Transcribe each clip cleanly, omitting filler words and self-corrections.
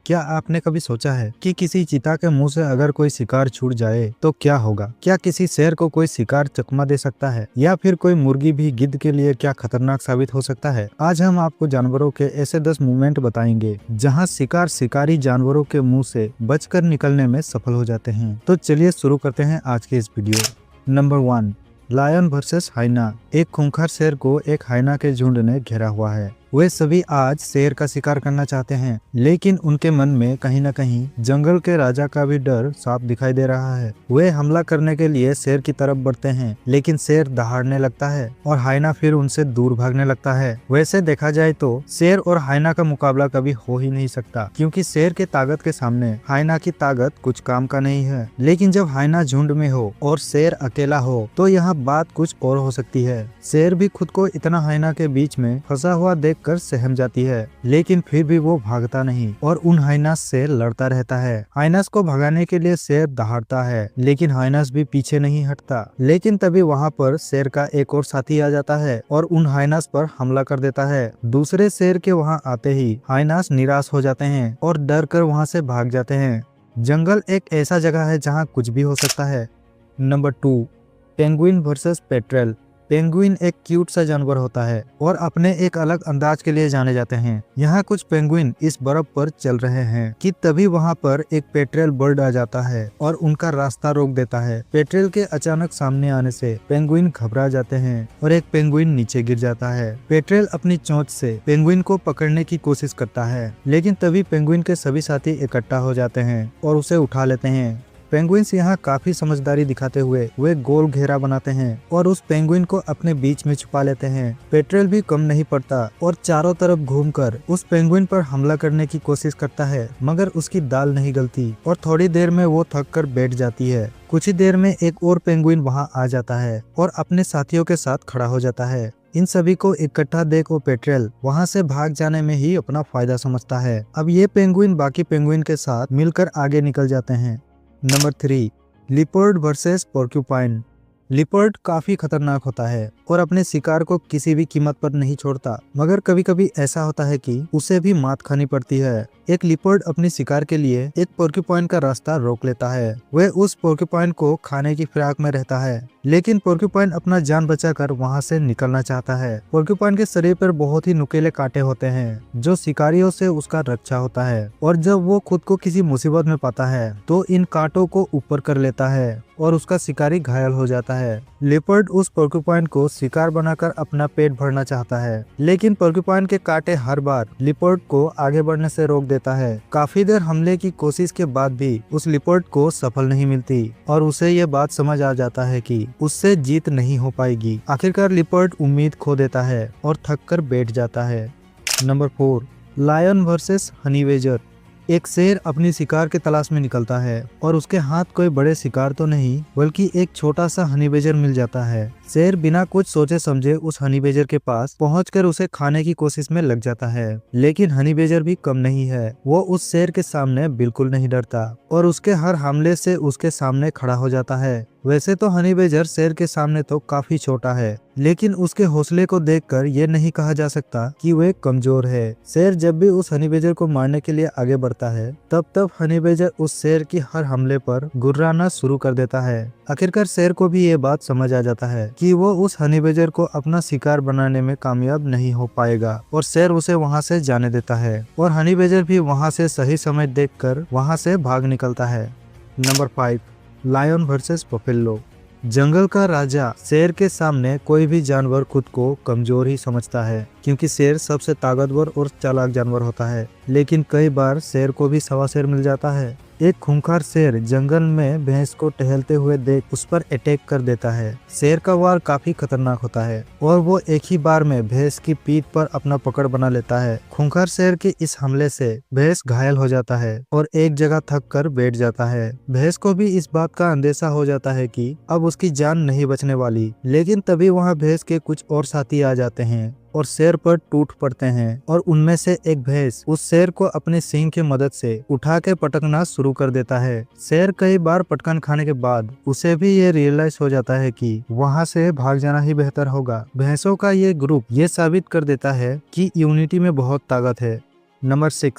क्या आपने कभी सोचा है कि किसी चीता के मुंह से अगर कोई शिकार छूट जाए तो क्या होगा? क्या किसी शेर को कोई शिकार चकमा दे सकता है, या फिर कोई मुर्गी भी गिद्ध के लिए क्या खतरनाक साबित हो सकता है? आज हम आपको जानवरों के ऐसे 10 मूवमेंट बताएंगे जहां शिकार शिकारी जानवरों के मुंह से बचकर निकलने में सफल हो जाते हैं। तो चलिए शुरू करते हैं आज के इस video. Number 1, lion versus hyena. एक खूंखार शेर को एक हाइना के झुंड ने घेरा हुआ है। वे सभी आज शेर का शिकार करना चाहते हैं, लेकिन उनके मन में कहीं न कहीं जंगल के राजा का भी डर साफ दिखाई दे रहा है। वे हमला करने के लिए शेर की तरफ बढ़ते हैं, लेकिन शेर दहाड़ने लगता है और हाइना फिर उनसे दूर भागने लगता है। वैसे देखा जाए तो शेर और हाइना का मुकाबला कभी हो ही नहीं सकता, क्योंकि शेर के ताकत के सामने हाइना की ताकत कुछ काम का नहीं है। लेकिन जब हाइना झुंड में हो और शेर अकेला हो तो यहाँ बात कुछ और हो सकती है। शेर भी खुद को इतना हाइना के बीच में फंसा हुआ देखकर सहम जाती है, लेकिन फिर भी वो भागता नहीं और उन हाइनास से लड़ता रहता है। हाइनास को भगाने के लिए शेर दहाड़ता है, लेकिन हाइनास भी पीछे नहीं हटता। लेकिन तभी वहाँ पर शेर का एक और साथी आ जाता है और उन हाइनास पर हमला कर देता है। दूसरे शेर के वहाँ आते ही हाइनास निराश हो जाते हैं और डर कर वहाँ से भाग जाते हैं। जंगल एक ऐसा जगह है जहाँ कुछ भी हो सकता है। Number 2, penguin versus petrel. Penguin एक क्यूट सा जानवर होता है और अपने एक अलग अंदाज के लिए जाने जाते हैं। यहाँ कुछ पेंगुइन इस बर्फ पर चल रहे हैं कि तभी वहाँ पर एक पेट्रेल बर्ड आ जाता है और उनका रास्ता रोक देता है। पेट्रेल के अचानक सामने आने से पेंगुइन घबरा जाते हैं और एक पेंगुइन नीचे गिर जाता है। पेट्रेल अपनी चोंच से पेंगुइन को पकड़ने की कोशिश करता है, लेकिन तभी पेंगुइन के सभी साथी इकट्ठा हो जाते हैं और उसे उठा लेते हैं। पेंगुइन्स यहाँ काफी समझदारी दिखाते हुए वे गोल घेरा बनाते हैं और उस पेंगुइन को अपने बीच में छुपा लेते हैं। पेट्रेल भी कम नहीं पड़ता और चारों तरफ घूमकर उस पेंगुइन पर हमला करने की कोशिश करता है, मगर उसकी दाल नहीं गलती और थोड़ी देर में वो थक कर बैठ जाती है। कुछ ही देर में एक और पेंगुइन वहाँ आ जाता है और अपने साथियों के साथ खड़ा हो जाता है। इन सभी को इकट्ठा देख वो पेट्रेल वहाँ से भाग जाने में ही अपना फायदा समझता है। अब ये पेंगुइन बाकी पेंगुइन के साथ मिलकर आगे निकल जाते हैं। Number 3, leopard versus porcupine. Leopard काफी खतरनाक होता है और अपने शिकार को किसी भी कीमत पर नहीं छोड़ता, मगर कभी कभी ऐसा होता है कि उसे भी मात खानी पड़ती है। एक लिपर्ड अपनी शिकार के लिए एक पोर्क्यूपाइन का रास्ता रोक लेता है। वह उस पोर्क्यूपाइन को खाने की फिराक में रहता है, लेकिन पोर्क्यूपाइन अपना जान बचाकर वहां से निकलना चाहता है। पोर्क्यूपाइन के शरीर पर बहुत ही नुकीले कांटे होते हैं जो शिकारियों से उसका रक्षा होता है, और जब वो खुद को किसी मुसीबत में पाता है तो इन कांटों को ऊपर कर लेता है और उसका शिकारी घायल हो जाता है। लिपर्ड उस पोर्क्यूपाइन को शिकार बनाकर अपना पेट भरना चाहता है, लेकिन पोर्क्यूपाइन के कांटे हर बार लिपर्ड को आगे बढ़ने से रोक देता है। काफी देर हमले की कोशिश के बाद भी उस लिपर्ड को सफल नहीं मिलती और उसे ये बात समझ आ जाता है कि उससे जीत नहीं हो पाएगी। आखिरकार लिपर्ड उम्मीद खो देता है और थक कर बैठ जाता है। Number 4, lion versus honey badger. एक शेर अपनी शिकार के तलाश में निकलता है और उसके हाथ कोई बड़े शिकार तो नहीं, बल्कि एक छोटा सा हनी बेडजर मिल जाता है। शेर बिना कुछ सोचे समझे उस हनी बेडजर के पास पहुंचकर उसे खाने की कोशिश में लग जाता है, लेकिन हनी बेडजर भी कम नहीं है। वो उस शेर के सामने बिल्कुल नहीं डरता और उसके हर हमले से उसके सामने खड़ा हो जाता है। वैसे तो हनी बेडजर शेर के सामने तो काफी छोटा है, लेकिन उसके हौसले को देखकर ये नहीं कहा जा सकता कि वह कमजोर है। शेर जब भी उस हनी बेडजर को मारने के लिए आगे बढ़ता है, तब हनी बेडजर उस शेर की हर हमले पर गुर्राना शुरू कर देता है। आखिरकार शेर को भी ये बात समझ आ जाता है कि वो उस हनी बेडजर को अपना शिकार बनाने में कामयाब नहीं हो पाएगा और शेर उसे वहाँ से जाने देता है और हनी बेडजर भी वहाँ से सही समय देखकर वहाँ से भाग निकलता है। Number 5, lion versus buffalo. जंगल का राजा शेर के सामने कोई भी जानवर खुद को कमजोर ही समझता है, क्योंकि शेर सबसे ताकतवर और चालाक जानवर होता है। लेकिन कई बार शेर को भी सवा शेर मिल जाता है। एक खूंखार शेर जंगल में भैंस को टहलते हुए देख उस पर अटैक कर देता है। शेर का वार काफी खतरनाक होता है और वो एक ही बार में भैंस की पीठ पर अपना पकड़ बना लेता है। खूंखार शेर के इस हमले से भैंस घायल हो जाता है और एक जगह थक कर बैठ जाता है। भैंस को भी इस बात का अंदेशा हो जाता है कि अब उसकी जान नहीं बचने वाली, लेकिन तभी वहाँ भैंस के कुछ और साथी आ जाते हैं और शेर पर टूट पड़ते हैं और उनमें से एक भैंस उस शेर को अपने सींग की मदद से उठा के पटकना शुरू कर देता है। शेर कई बार पटकन खाने के बाद उसे भी ये रियलाइज हो जाता है कि वहाँ से भाग जाना ही बेहतर होगा। भैंसों का ये ग्रुप ये साबित कर देता है कि यूनिटी में बहुत ताकत है। नंबर 6,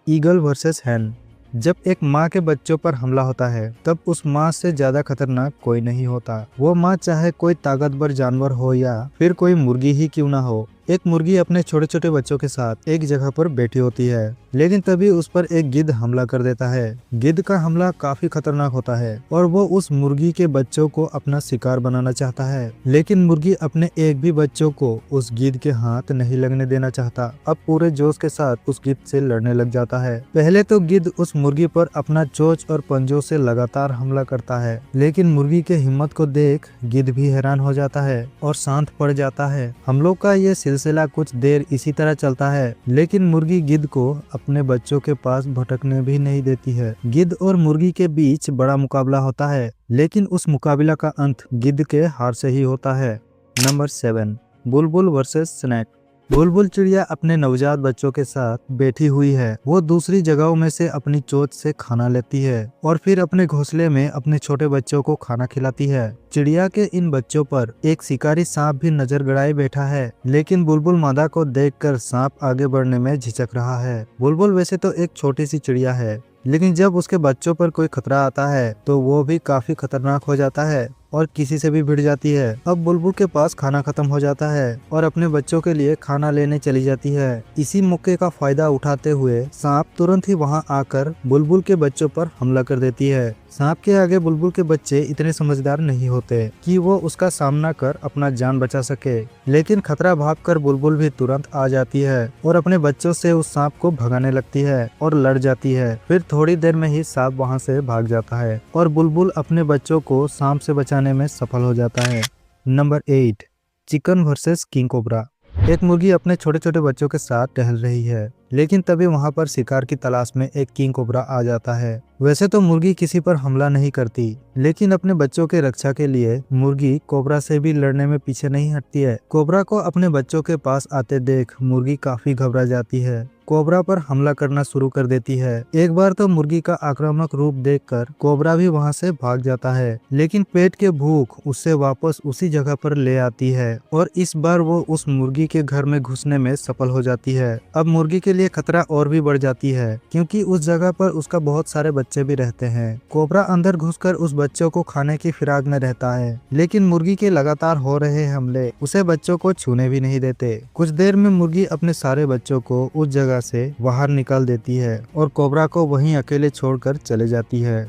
ईगल वर्सेस हैन। जब एक माँ के बच्चों पर हमला होता है तब उस माँ से ज्यादा खतरनाक कोई नहीं होता। वो माँ चाहे कोई ताकतवर जानवर हो या फिर कोई मुर्गी ही क्यों ना हो। एक मुर्गी अपने छोटे छोटे बच्चों के साथ एक जगह पर बैठी होती है, लेकिन तभी उस पर एक गिद्ध हमला कर देता है। गिद्ध का हमला काफी खतरनाक होता है और वो उस मुर्गी के बच्चों को अपना शिकार बनाना चाहता है, लेकिन मुर्गी अपने एक भी बच्चों को उस गिद्ध के हाथ नहीं लगने देना चाहता। अब पूरे जोश के साथ उस गिद्ध से लड़ने लग जाता है। पहले तो गिद्ध उस मुर्गी पर अपना चोंच और पंजों से लगातार हमला करता है, लेकिन मुर्गी के हिम्मत को देख गिद्ध भी हैरान हो जाता है और शांत पड़ जाता है। हम लोग का ये सिलसिला कुछ देर इसी तरह चलता है, लेकिन मुर्गी गिद्ध को अपने बच्चों के पास भटकने भी नहीं देती है। गिद्ध और मुर्गी के बीच बड़ा मुकाबला होता है, लेकिन उस मुकाबला का अंत गिद्ध के हार से ही होता है। नंबर 7, बुलबुल वर्सेस स्नेक। बुलबुल चिड़िया अपने नवजात बच्चों के साथ बैठी हुई है। वो दूसरी जगहों में से अपनी चोंच से खाना लेती है और फिर अपने घोंसले में अपने छोटे बच्चों को खाना खिलाती है। चिड़िया के इन बच्चों पर एक शिकारी सांप भी नजर गड़ाए बैठा है, लेकिन बुलबुल मादा को देखकर सांप आगे बढ़ने में झिझक रहा है। बुलबुल वैसे तो एक छोटी सी चिड़िया है, लेकिन जब उसके बच्चों पर कोई खतरा आता है तो वो भी काफी खतरनाक हो जाता है और किसी से भी भिड़ जाती है। अब बुलबुल के पास खाना खत्म हो जाता है और अपने बच्चों के लिए खाना लेने चली जाती है। इसी मौके का फायदा उठाते हुए सांप तुरंत ही वहां आकर बुलबुल के बच्चों पर हमला कर देती है। सांप के आगे बुलबुल के बच्चे इतने समझदार नहीं होते कि वो उसका सामना कर अपना जान बचा सके, लेकिन खतरा भांपकर बुलबुल भी तुरंत आ जाती है और अपने बच्चों से उस सांप को भगाने लगती है और लड़ जाती है। फिर थोड़ी देर में ही सांप वहां से भाग जाता है और बुलबुल अपने बच्चों को सांप से बचाने में सफल हो जाता है। Number 8, chicken versus king cobra. एक मुर्गी अपने छोटे छोटे बच्चों के साथ टहल रही है, लेकिन तभी वहां पर शिकार की तलाश में एक किंग कोबरा आ जाता है। वैसे तो मुर्गी किसी पर हमला नहीं करती, लेकिन अपने बच्चों के रक्षा के लिए मुर्गी कोबरा से भी लड़ने में पीछे नहीं हटती है। कोबरा को अपने बच्चों के पास आते देख मुर्गी काफी घबरा जाती है, कोबरा पर हमला करना शुरू कर देती है। एक बार तो मुर्गी का आक्रामक रूप देखकर कोबरा भी वहां से भाग जाता है, लेकिन पेट के भूख उससे वापस उसी जगह पर ले आती है और इस बार वो उस मुर्गी के घर में घुसने में सफल हो जाती है। अब मुर्गी के लिए खतरा और भी बढ़ जाती है, क्योंकि उस जगह पर उसका बहुत सारे बच्चे भी रहते हैं। कोबरा अंदर घुसकर उस बच्चों को खाने की फिराक में रहता है, लेकिन मुर्गी के लगातार हो रहे हमले उसे बच्चों को छूने भी नहीं देते। कुछ देर में मुर्गी अपने सारे बच्चों को उस जगह से बाहर निकाल देती है और कोबरा को वहीं अकेले छोड़कर चले जाती है।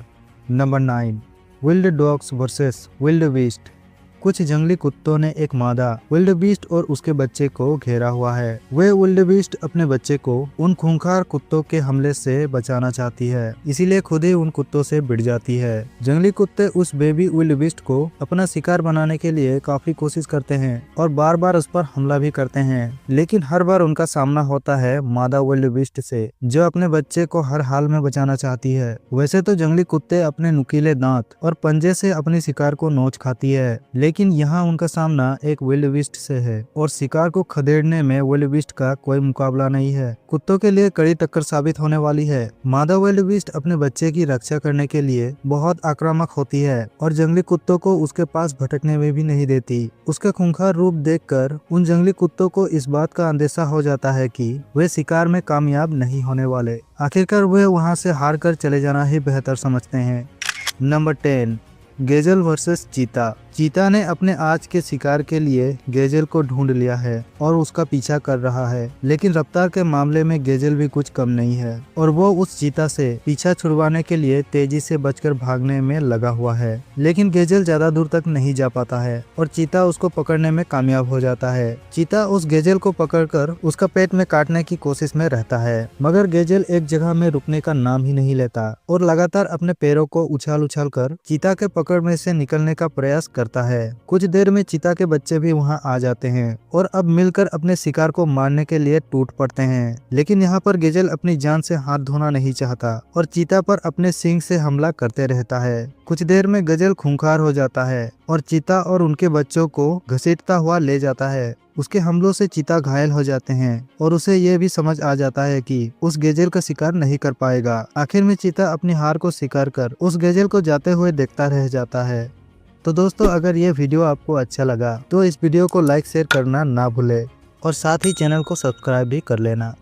Number 9, wild dogs versus wild beast. कुछ जंगली कुत्तों ने एक मादा विल्ड बीस्ट और उसके बच्चे को घेरा हुआ है। वे विल्ड बीस्ट अपने बच्चे को उन खूंखार कुत्तों के हमले से बचाना चाहती है, इसीलिए खुद ही उन कुत्तों से भिड़ जाती है। जंगली कुत्ते उस बेबी विल्ड बीस्ट को अपना शिकार बनाने के लिए काफी कोशिश करते हैं और बार बार उस पर हमला भी करते हैं, लेकिन हर बार उनका सामना होता है मादा विल्ड बीस्ट से, जो अपने बच्चे को हर हाल में बचाना चाहती है। वैसे तो जंगली कुत्ते अपने नुकीले दांत और पंजे से अपनी शिकार को नोच खाती है, लेकिन यहाँ उनका सामना एक विल्ड बीस्ट से है और शिकार को खदेड़ने में विल्ड बीस्ट का कोई मुकाबला नहीं है। कुत्तों के लिए कड़ी टक्कर साबित होने वाली है। मादा विल्ड बीस्ट अपने बच्चे की रक्षा करने के लिए बहुत आक्रामक होती है और जंगली कुत्तों को उसके पास भटकने में भी नहीं देती। उसका खूंखार रूप देखकर उन जंगली कुत्तों को इस बात का अंदेशा हो जाता है कि वे शिकार में कामयाब नहीं होने वाले। आखिरकार वे वहाँ से हार कर चले जाना ही बेहतर समझते हैं। नंबर 10, गेजल वर्सेस चीता। चीता ने अपने आज के शिकार के लिए गेजल को ढूंढ लिया है और उसका पीछा कर रहा है, लेकिन रफ्तार के मामले में गेजल भी कुछ कम नहीं है और वो उस चीता से पीछा छुड़वाने के लिए तेजी से बचकर भागने में लगा हुआ है। लेकिन गेजल ज्यादा दूर तक नहीं जा पाता है और चीता उसको पकड़ने में कामयाब हो जाता है। चीता उस गेजल को पकड़कर उसका पेट में काटने की कोशिश में रहता है, मगर गेजल एक जगह में रुकने का नाम ही नहीं लेता और लगातार अपने पैरों को उछाल उछाल कर चीता के पकड़ में से निकलने का प्रयास करता है। कुछ देर में चीता के बच्चे भी वहां आ जाते हैं और अब मिलकर अपने शिकार को मारने के लिए टूट पड़ते हैं, लेकिन यहाँ पर गेजल अपनी जान से हाथ धोना नहीं चाहता और चीता पर अपने सींग से हमला करते रहता है। कुछ देर में गेजल खूंखार हो जाता है और चीता और उनके बच्चों को घसीटता हुआ ले जाता है। उसके हमलों से चीता घायल हो जाते हैं और उसे ये भी समझ आ जाता है कि उस गेजल का शिकार नहीं कर पाएगा। आखिर में चीता अपनी हार को स्वीकार कर उस गेजल को जाते हुए देखता रह जाता है। तो दोस्तों, अगर ये वीडियो आपको अच्छा लगा तो इस वीडियो को लाइक शेयर करना ना भूले और साथ ही चैनल को सब्सक्राइब भी कर लेना।